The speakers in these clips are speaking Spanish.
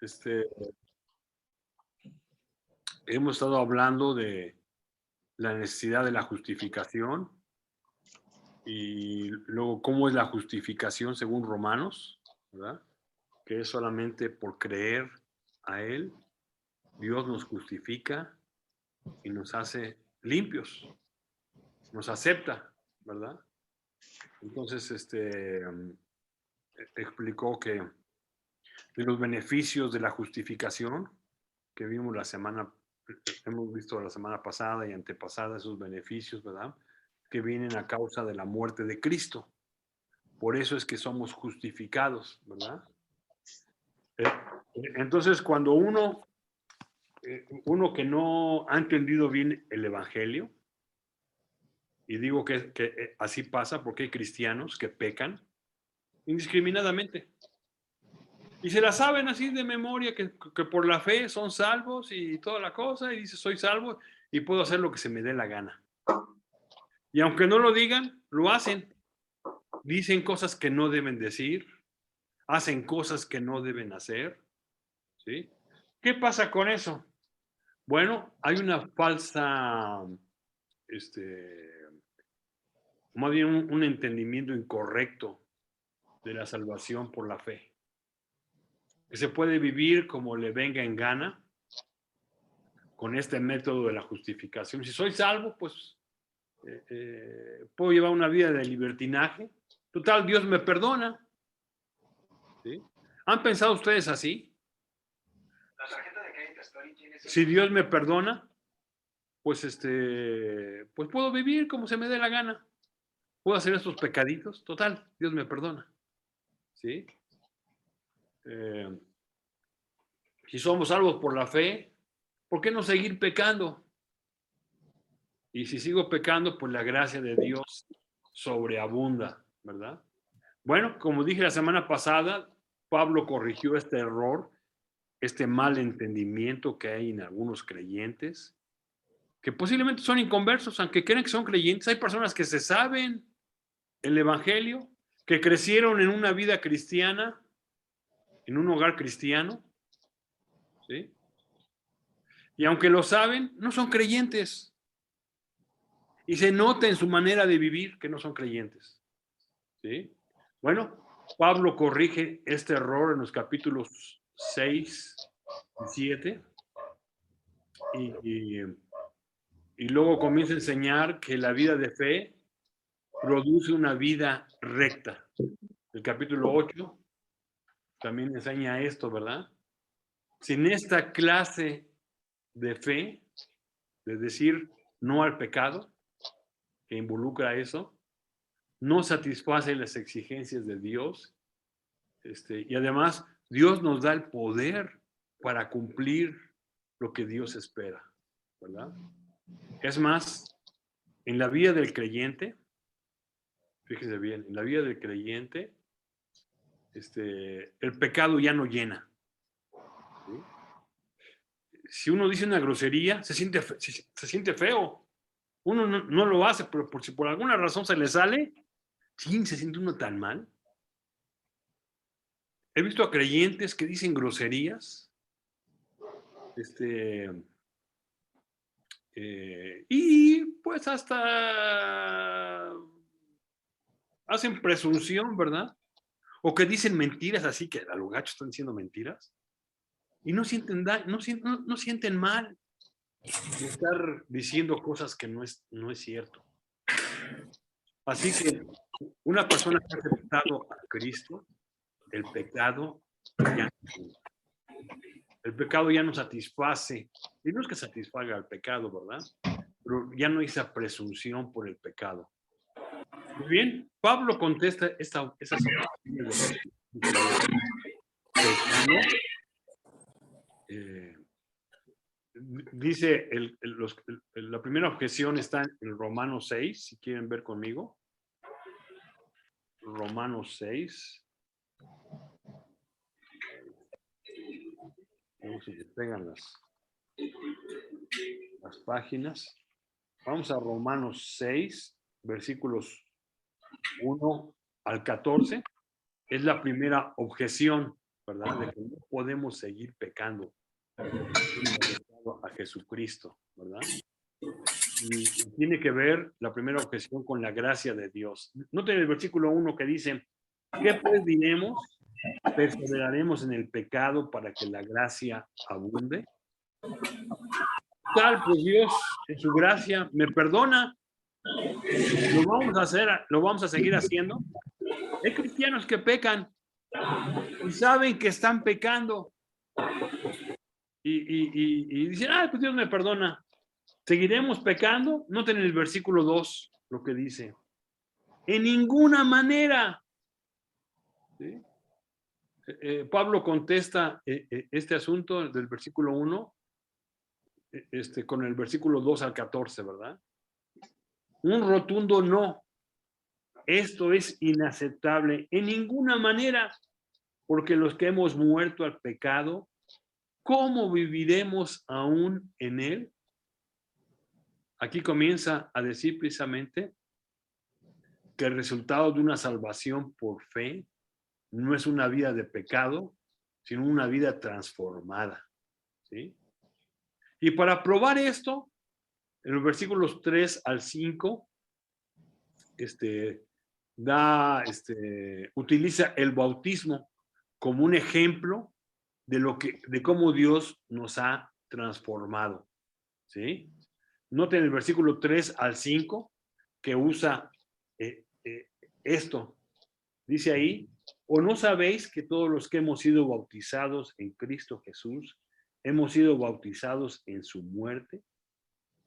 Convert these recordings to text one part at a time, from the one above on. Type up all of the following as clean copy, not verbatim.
este, hemos estado hablando de la necesidad de la justificación y luego cómo es la justificación según Romanos, ¿verdad? Que es solamente por creer a Él, Dios nos justifica y nos hace limpios, nos acepta, ¿verdad? Entonces, explicó que de los beneficios de la justificación que vimos hemos visto la semana pasada y antepasada, esos beneficios, ¿verdad? Que vienen a causa de la muerte de Cristo. Por eso es que somos justificados, ¿verdad? Entonces, cuando uno que no ha entendido bien el Evangelio, y digo que así pasa porque hay cristianos que pecan indiscriminadamente. Y se la saben así de memoria, que por la fe son salvos y toda la cosa, y dice, soy salvo y puedo hacer lo que se me dé la gana. Y aunque no lo digan, lo hacen. Dicen cosas que no deben decir, hacen cosas que no deben hacer, ¿sí? ¿Qué pasa con eso? Bueno, hay una falsa, más bien un entendimiento incorrecto de la salvación por la fe. Que se puede vivir como le venga en gana con este método de la justificación. Si soy salvo, pues puedo llevar una vida de libertinaje. Total, Dios me perdona. ¿Sí? ¿Han pensado ustedes así? La tarjeta de crédito Story tiene... Si Dios me perdona, pues pues puedo vivir como se me dé la gana. Puedo hacer estos pecaditos. Total, Dios me perdona. ¿Sí? Si somos salvos por la fe, ¿por qué no seguir pecando? Y si sigo pecando, pues la gracia de Dios sobreabunda, ¿verdad? Bueno, como dije la semana pasada, Pablo corrigió este error, este mal entendimiento que hay en algunos creyentes, que posiblemente son inconversos, aunque creen que son creyentes. Hay personas que se saben el Evangelio, que crecieron en una vida cristiana, en un hogar cristiano, ¿sí? Y aunque lo saben, no son creyentes. Y se nota en su manera de vivir que no son creyentes, ¿sí? Bueno, Pablo corrige este error en los capítulos 6 y 7 y luego comienza a enseñar que la vida de fe produce una vida recta. El capítulo 8 también enseña esto, ¿verdad? Sin esta clase de fe, de decir no al pecado, que involucra eso, no satisface las exigencias de Dios, y además Dios nos da el poder para cumplir lo que Dios espera, ¿verdad? Es más, en la vida del creyente, fíjese bien, en la vida del creyente, el pecado ya no llena. ¿Sí? Si uno dice una grosería, se siente feo. Uno no lo hace, pero si por alguna razón se le sale, ¿sí se siente uno tan mal? He visto a creyentes que dicen groserías, y pues hasta hacen presunción, ¿verdad? O que dicen mentiras así, que a lo gacho están diciendo mentiras, y no sienten, no sienten mal de estar diciendo cosas que no es cierto. Así que una persona que ha aceptado a Cristo, el pecado ya no satisface, y no es que satisfaga el pecado, ¿verdad? Pero ya no hay esa presunción por el pecado. Muy bien, Pablo contesta esas dice, la primera objeción está en Romanos 6, si quieren ver conmigo. Romanos 6. Vamos a despegar las páginas. Vamos a Romanos 6, versículos 1 al 14. Es la primera objeción, ¿verdad? De que no podemos seguir pecando a Jesucristo, ¿verdad? Y tiene que ver la primera objeción con la gracia de Dios. Noten el versículo 1 que dice, ¿qué pues diremos? ¿Perseveraremos en el pecado para que la gracia abunde? Tal, pues Dios, en su gracia, me perdona. Lo vamos a hacer, lo vamos a seguir haciendo. Hay cristianos que pecan y saben que están pecando y dicen, pues Dios me perdona. ¿Seguiremos pecando? Noten en el versículo 2 lo que dice. En ninguna manera. ¿Sí? Pablo contesta este asunto del versículo 1 con el versículo 2 al 14, ¿verdad? Un rotundo no. Esto es inaceptable en ninguna manera, porque los que hemos muerto al pecado, ¿cómo viviremos aún en él? Aquí comienza a decir precisamente que el resultado de una salvación por fe no es una vida de pecado, sino una vida transformada. ¿Sí? Y para probar esto, en los versículos 3 al 5, utiliza el bautismo como un ejemplo de cómo Dios nos ha transformado. ¿Sí? Noten el versículo 3 al 5 que usa esto. Dice ahí, ¿o no sabéis que todos los que hemos sido bautizados en Cristo Jesús, hemos sido bautizados en su muerte?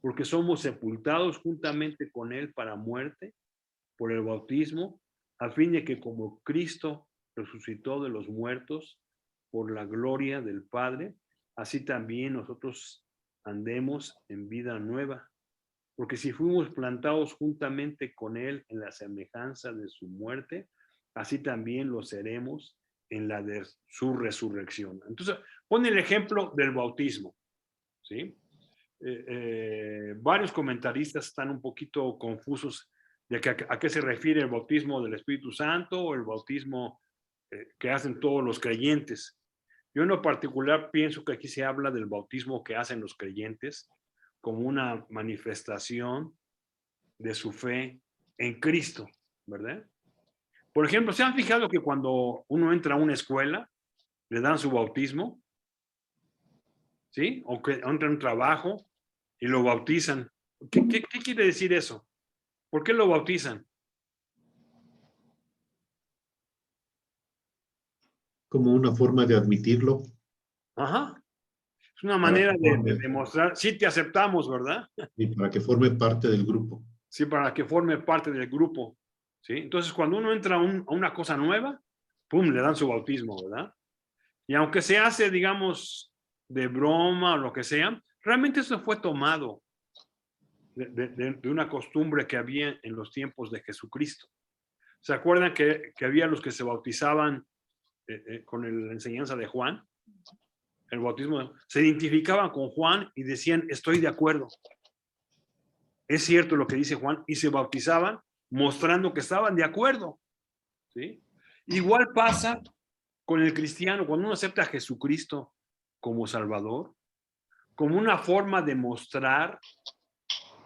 Porque somos sepultados juntamente con él para muerte por el bautismo, a fin de que como Cristo resucitó de los muertos por la gloria del Padre, así también nosotros andemos en vida nueva. Porque si fuimos plantados juntamente con él en la semejanza de su muerte, así también lo seremos en la de su resurrección. Entonces, pone el ejemplo del bautismo, ¿sí? Varios comentaristas están un poquito confusos de a qué se refiere el bautismo del Espíritu Santo o el bautismo que hacen todos los creyentes. Yo en lo particular pienso que aquí se habla del bautismo que hacen los creyentes como una manifestación de su fe en Cristo, ¿verdad? Por ejemplo, ¿se han fijado que cuando uno entra a una escuela, le dan su bautismo? ¿Sí? O que entra a un trabajo y lo bautizan. ¿Qué quiere decir eso? ¿Por qué lo bautizan? Como una forma de admitirlo. Ajá. Es una manera de demostrar, sí te aceptamos, ¿verdad? Y para que forme parte del grupo. Sí, para que forme parte del grupo. ¿Sí? Entonces, cuando uno entra a una cosa nueva, ¡pum!, le dan su bautismo, ¿verdad? Y aunque se hace, digamos, de broma o lo que sea, realmente eso fue tomado de una costumbre que había en los tiempos de Jesucristo. ¿Se acuerdan que había los que se bautizaban con la enseñanza de Juan? El bautismo, se identificaban con Juan y decían, estoy de acuerdo. Es cierto lo que dice Juan, y se bautizaban mostrando que estaban de acuerdo. ¿Sí? Igual pasa con el cristiano, cuando uno acepta a Jesucristo como Salvador, como una forma de mostrar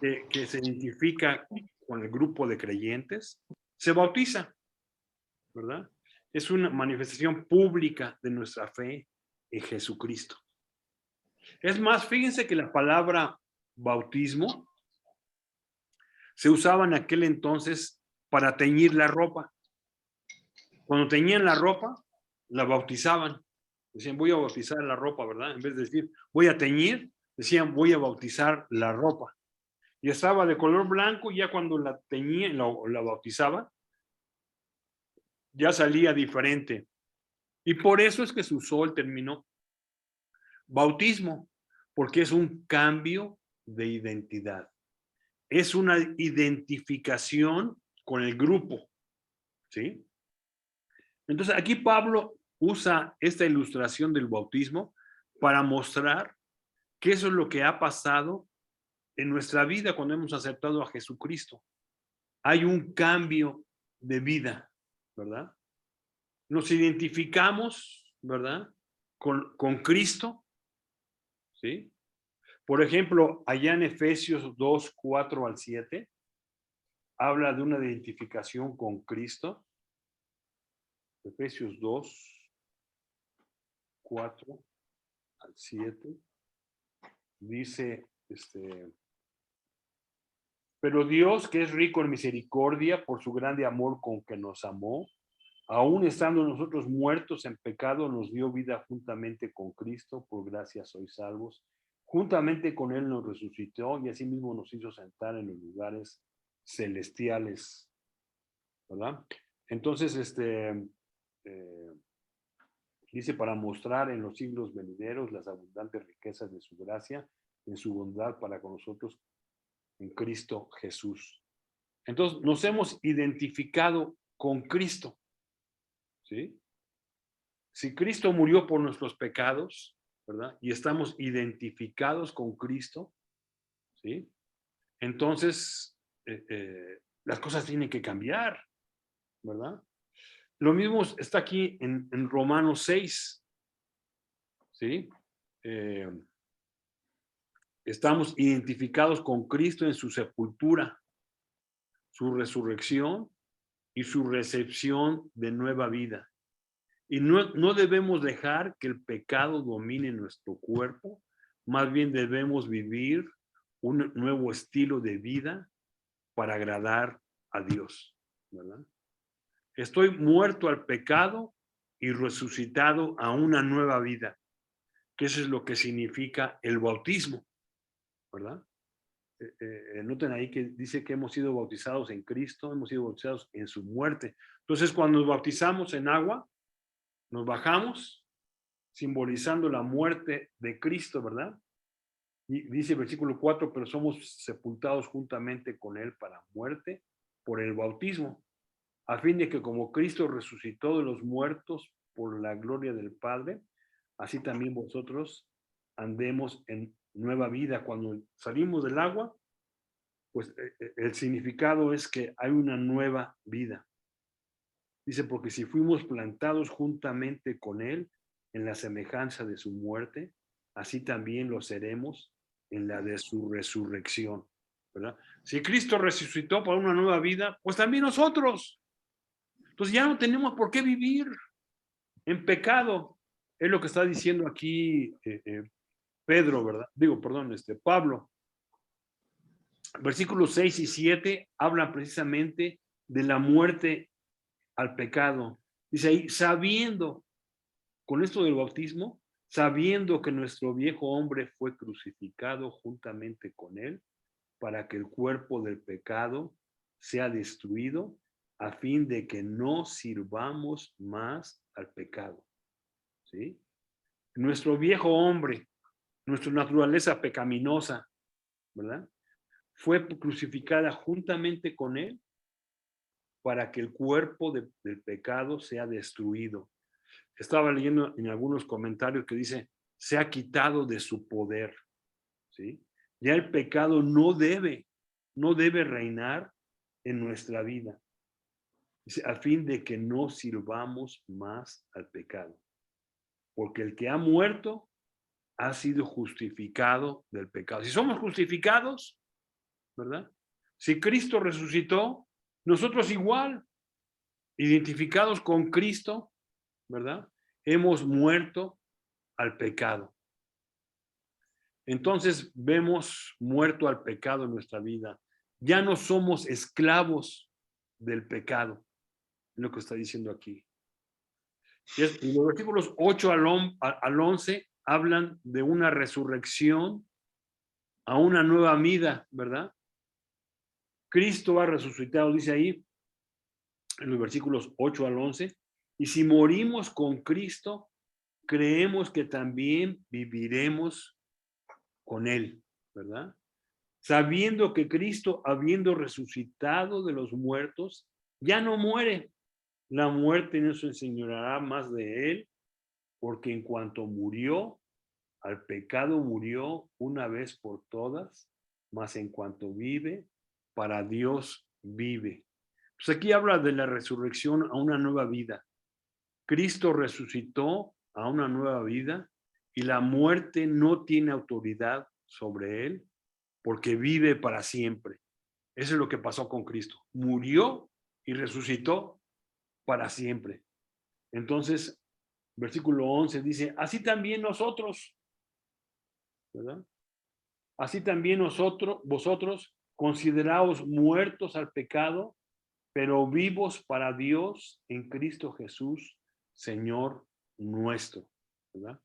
que se identifica con el grupo de creyentes, se bautiza, ¿verdad? Es una manifestación pública de nuestra fe en Jesucristo. Es más, fíjense que la palabra bautismo se usaba en aquel entonces para teñir la ropa. Cuando teñían la ropa, la bautizaban. Decían, voy a bautizar la ropa, ¿verdad? En vez de decir, voy a teñir, decían, voy a bautizar la ropa. Y estaba de color blanco, y ya cuando la teñían, la bautizaban, ya salía diferente. Y por eso es que se usó el término bautismo, porque es un cambio de identidad. Es una identificación con el grupo, ¿sí? Entonces, aquí Pablo usa esta ilustración del bautismo para mostrar que eso es lo que ha pasado en nuestra vida cuando hemos aceptado a Jesucristo. Hay un cambio de vida, ¿verdad? Nos identificamos ¿verdad? Con Cristo, ¿sí? Por ejemplo, allá en Efesios 2, 4 al 7, habla de una identificación con Cristo. Efesios 2, 4 al 7, dice, pero Dios, que es rico en misericordia, por su grande amor con que nos amó, aún estando nosotros muertos en pecado, nos dio vida juntamente con Cristo, por gracia sois salvos. Juntamente con Él nos resucitó y asimismo nos hizo sentar en los lugares celestiales, ¿verdad? Entonces, dice, para mostrar en los siglos venideros las abundantes riquezas de su gracia, en su bondad para con nosotros en Cristo Jesús. Entonces, nos hemos identificado con Cristo, ¿sí? Si Cristo murió por nuestros pecados, ¿verdad? Y estamos identificados con Cristo, ¿sí? Entonces, las cosas tienen que cambiar, ¿verdad? Lo mismo está aquí en Romanos 6, ¿sí? Estamos identificados con Cristo en su sepultura, su resurrección y su recepción de nueva vida. Y no debemos dejar que el pecado domine nuestro cuerpo, más bien debemos vivir un nuevo estilo de vida para agradar a Dios, ¿verdad? Estoy muerto al pecado y resucitado a una nueva vida, que eso es lo que significa el bautismo, ¿verdad? Noten ahí que dice que hemos sido bautizados en Cristo, hemos sido bautizados en su muerte. Entonces, cuando nos bautizamos en agua, nos bajamos, simbolizando la muerte de Cristo, ¿verdad? Y dice el versículo 4, pero somos sepultados juntamente con Él para muerte por el bautismo, a fin de que como Cristo resucitó de los muertos por la gloria del Padre, así también vosotros andemos en nueva vida. Cuando salimos del agua, pues el significado es que hay una nueva vida. Dice, porque si fuimos plantados juntamente con Él en la semejanza de su muerte, así también lo seremos en la de su resurrección, ¿verdad? Si Cristo resucitó para una nueva vida, pues también nosotros. Entonces ya no tenemos por qué vivir en pecado. Es lo que está diciendo aquí Pedro, ¿verdad? Digo, perdón, Pablo. Versículos 6 y 7 hablan precisamente de la muerte al pecado. Dice ahí, sabiendo, con esto del bautismo, sabiendo que nuestro viejo hombre fue crucificado juntamente con él, para que el cuerpo del pecado sea destruido, a fin de que no sirvamos más al pecado. ¿Sí? Nuestro viejo hombre, nuestra naturaleza pecaminosa, ¿verdad? Fue crucificada juntamente con él para que el cuerpo del pecado sea destruido. Estaba leyendo en algunos comentarios que dice, se ha quitado de su poder, ¿sí? Ya el pecado no debe reinar en nuestra vida, dice, a fin de que no sirvamos más al pecado. Porque el que ha muerto ha sido justificado del pecado. Si somos justificados, ¿verdad? Si Cristo resucitó, nosotros igual, identificados con Cristo, ¿verdad? Hemos muerto al pecado. Entonces vemos muerto al pecado en nuestra vida. Ya no somos esclavos del pecado, lo que está diciendo aquí. Y los versículos 8 al 11 hablan de una resurrección a una nueva vida, ¿verdad? Cristo ha resucitado, dice ahí, en los versículos 8 al 11, y si morimos con Cristo, creemos que también viviremos con Él, ¿verdad? Sabiendo que Cristo, habiendo resucitado de los muertos, ya no muere. La muerte no se enseñoreará más de Él, porque en cuanto murió, al pecado murió una vez por todas, mas en cuanto vive, para Dios vive. Pues aquí habla de la resurrección a una nueva vida. Cristo resucitó a una nueva vida y la muerte no tiene autoridad sobre él porque vive para siempre. Eso es lo que pasó con Cristo. Murió y resucitó para siempre. Entonces, versículo 11 dice, así también nosotros, ¿verdad? Así también vosotros, consideraos muertos al pecado, pero vivos para Dios en Cristo Jesús, Señor nuestro, ¿verdad?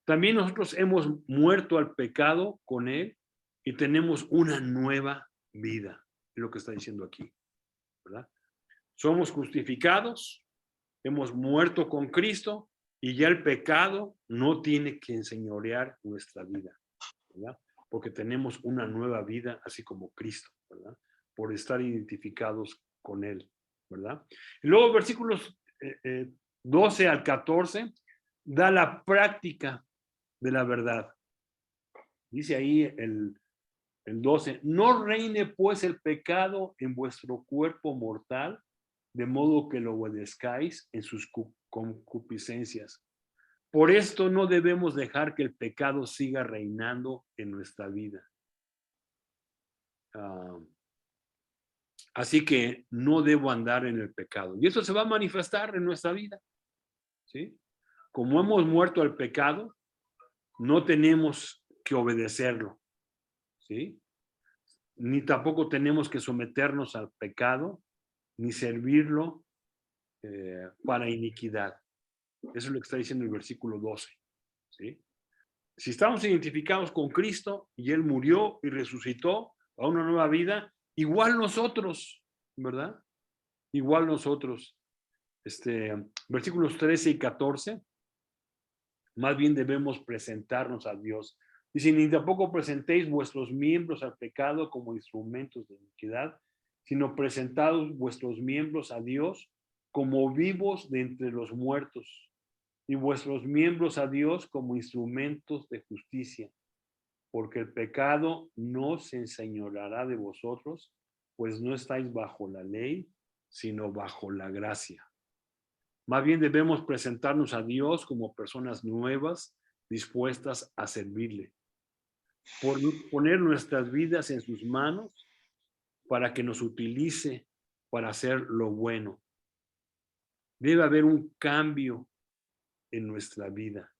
También nosotros hemos muerto al pecado con Él y tenemos una nueva vida, es lo que está diciendo aquí, ¿verdad? Somos justificados, hemos muerto con Cristo y ya el pecado no tiene que enseñorear nuestra vida, ¿verdad? Porque tenemos una nueva vida así como Cristo, ¿verdad? Por estar identificados con Él, ¿verdad? Y luego versículos 12 al 14 da la práctica de la verdad. Dice ahí el 12, no reine pues el pecado en vuestro cuerpo mortal, de modo que lo obedezcáis en sus concupiscencias. Por esto no debemos dejar que el pecado siga reinando en nuestra vida. Así que no debo andar en el pecado. Y eso se va a manifestar en nuestra vida, ¿sí? Como hemos muerto al pecado, no tenemos que obedecerlo, ¿sí? Ni tampoco tenemos que someternos al pecado, ni servirlo para iniquidad. Eso es lo que está diciendo el versículo 12, ¿sí? Si estamos identificados con Cristo y Él murió y resucitó a una nueva vida, igual nosotros, ¿verdad? Igual nosotros. Versículos 13 y 14, más bien debemos presentarnos a Dios. Dice, ni tampoco presentéis vuestros miembros al pecado como instrumentos de iniquidad, sino presentaos vuestros miembros a Dios como vivos de entre los muertos, y vuestros miembros a Dios como instrumentos de justicia, porque el pecado no se enseñoreará de vosotros, pues no estáis bajo la ley, sino bajo la gracia. Más bien debemos presentarnos a Dios como personas nuevas, dispuestas a servirle, por poner nuestras vidas en sus manos para que nos utilice para hacer lo bueno. Debe haber un cambio en nuestra vida,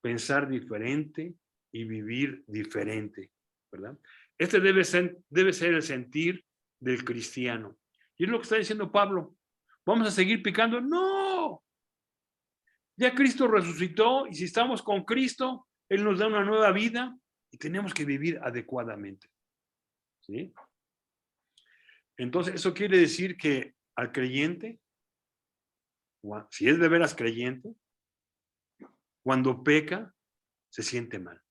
pensar diferente y vivir diferente, ¿verdad? Este debe ser el sentir del cristiano. Y es lo que está diciendo Pablo. ¿Vamos a seguir pecando? ¡No! Ya Cristo resucitó y si estamos con Cristo, Él nos da una nueva vida y tenemos que vivir adecuadamente, ¿sí? Entonces, eso quiere decir que al creyente, si es de veras creyente, cuando peca, se siente mal,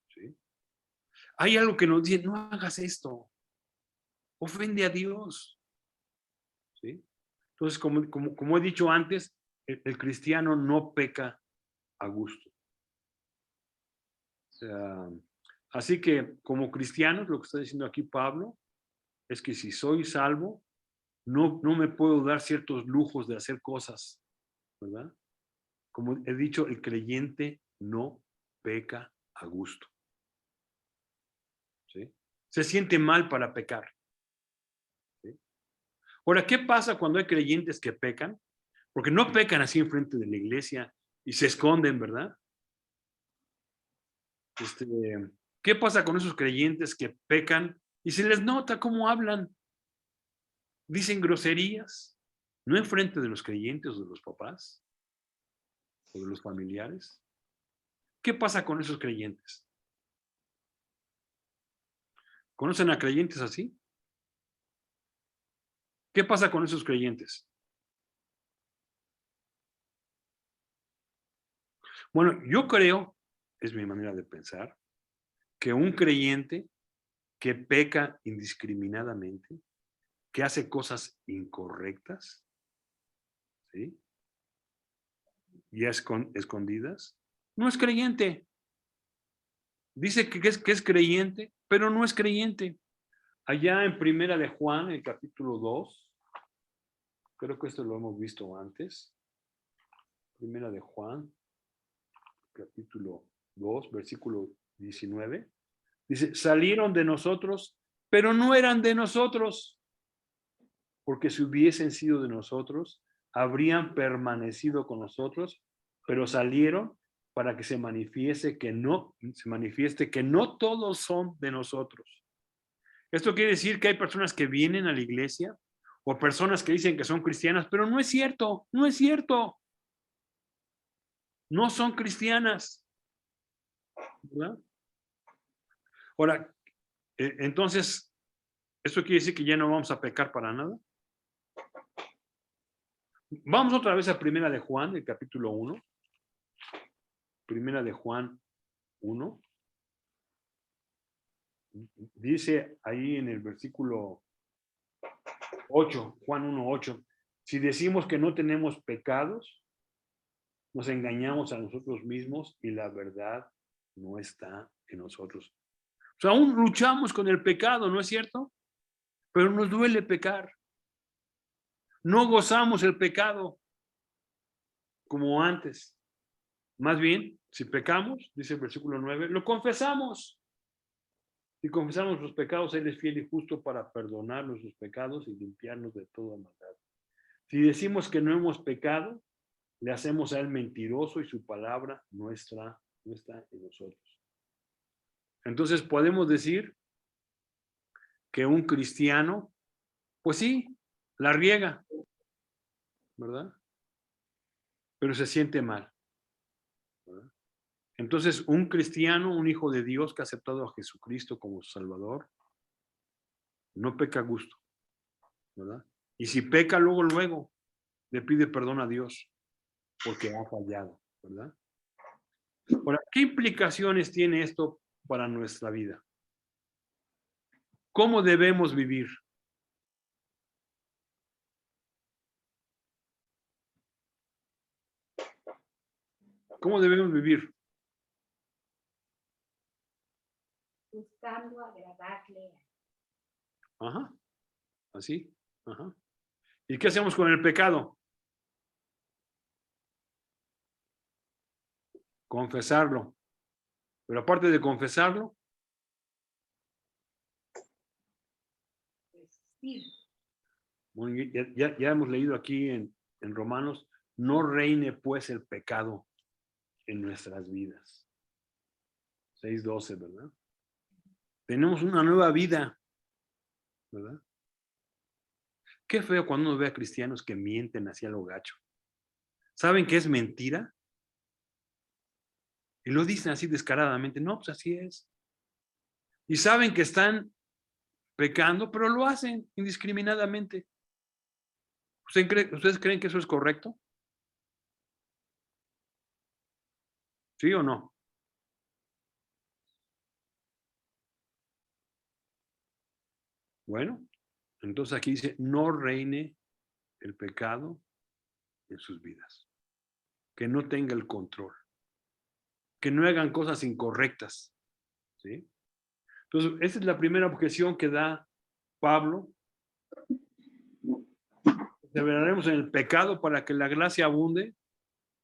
¿sí? Hay algo que nos dice, no hagas esto, ofende a Dios, ¿sí? Entonces, como he dicho antes, el cristiano no peca a gusto. O sea, así que como cristianos, lo que está diciendo aquí Pablo, es que si soy salvo, no me puedo dar ciertos lujos de hacer cosas, ¿verdad? Como he dicho, el creyente no peca a gusto, ¿sí? Se siente mal para pecar, ¿sí? Ahora, ¿qué pasa cuando hay creyentes que pecan? Porque no pecan así enfrente de la iglesia y se esconden, ¿verdad? ¿Qué pasa con esos creyentes que pecan y se les nota cómo hablan? Dicen groserías, no enfrente de los creyentes o de los papás o de los familiares. ¿Qué pasa con esos creyentes? ¿Conocen a creyentes así? ¿Qué pasa con esos creyentes? Bueno, yo creo, es mi manera de pensar, que un creyente que peca indiscriminadamente, que hace cosas incorrectas, ¿sí? Y escondidas, no es creyente. Dice que es creyente, pero no es creyente. Allá en Primera de Juan, el capítulo 2, creo que esto lo hemos visto antes. Primera de Juan, capítulo 2, versículo 19. Dice, salieron de nosotros, pero no eran de nosotros, porque si hubiesen sido de nosotros, habrían permanecido con nosotros, pero salieron para que se manifieste que no todos son de nosotros. Esto quiere decir que hay personas que vienen a la iglesia o personas que dicen que son cristianas, pero no es cierto, no es cierto. No son cristianas, ¿verdad? Ahora, entonces, ¿esto quiere decir que ya no vamos a pecar para nada? Vamos otra vez a Primera de Juan, el capítulo 1. Primera de Juan 1. Dice ahí en el versículo 8, Juan 1:8, si decimos que no tenemos pecados, nos engañamos a nosotros mismos y la verdad no está en nosotros. O sea, aún luchamos con el pecado, ¿no es cierto? Pero nos duele pecar. No gozamos el pecado como antes. Más bien, si pecamos, dice el versículo 9, lo confesamos. Si confesamos los pecados, Él es fiel y justo para perdonar nuestros pecados y limpiarnos de toda maldad. Si decimos que no hemos pecado, le hacemos a Él mentiroso y su palabra no está en nosotros. Entonces podemos decir que un cristiano, pues sí, la riega, ¿verdad? Pero se siente mal, ¿verdad? Entonces, un cristiano, un hijo de Dios que ha aceptado a Jesucristo como su Salvador, no peca a gusto, ¿verdad? Y si peca luego le pide perdón a Dios porque ha fallado, ¿verdad? Ahora, ¿qué implicaciones tiene esto para nuestra vida? ¿Cómo debemos vivir? ¿Cómo debemos vivir? Buscando agradarle. Ajá, así, ajá. ¿Y qué hacemos con el pecado? Confesarlo. Pero aparte de confesarlo, Resistir. bueno, ya hemos leído aquí en Romanos, no reine pues el pecado en nuestras vidas. 6:12, ¿verdad? Tenemos una nueva vida, ¿verdad? Qué feo cuando uno ve a cristianos que mienten hacia lo gacho. ¿Saben qué es mentira? Y lo dicen así descaradamente. No, pues así es. Y saben que están pecando, pero lo hacen indiscriminadamente. ¿Ustedes creen que eso es correcto? ¿Sí o no? Bueno, entonces aquí dice, no reine el pecado en sus vidas. Que no tenga el control. Que no hagan cosas incorrectas. ¿Sí? Entonces, esa es la primera objeción que da Pablo. ¿Perseveraremos en el pecado para que la gracia abunde?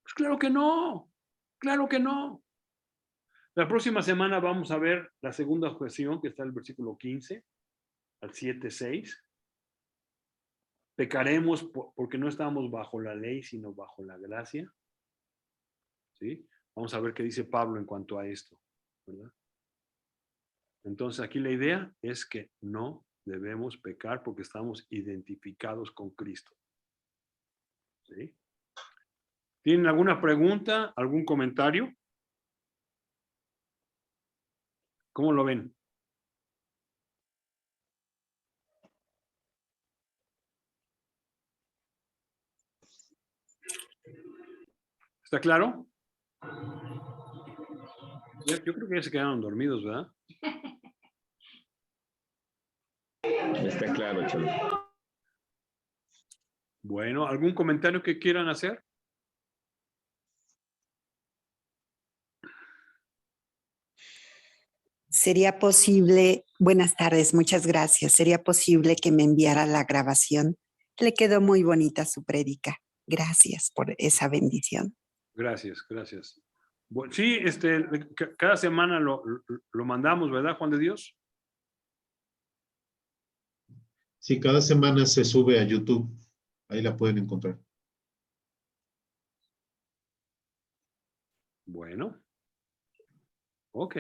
Pues claro que no. Claro que no. La próxima semana vamos a ver la segunda objeción que está en el versículo 15 al 7:6. Pecaremos porque no estamos bajo la ley, sino bajo la gracia. ¿Sí? Vamos a ver qué dice Pablo en cuanto a esto, ¿verdad? Entonces aquí la idea es que no debemos pecar porque estamos identificados con Cristo. ¿Sí? ¿Tienen alguna pregunta, algún comentario? ¿Cómo lo ven? ¿Está claro? Yo creo que ya se quedaron dormidos, ¿verdad? Está claro, Cholo. Bueno, ¿algún comentario que quieran hacer? ¿Sería posible, buenas tardes, muchas gracias, sería posible que me enviara la grabación? Le quedó muy bonita su prédica. Gracias por esa bendición. Gracias, gracias. Bueno, sí, cada semana lo mandamos, ¿verdad, Juan de Dios? Sí, cada semana se sube a YouTube. Ahí la pueden encontrar. Bueno. Ok.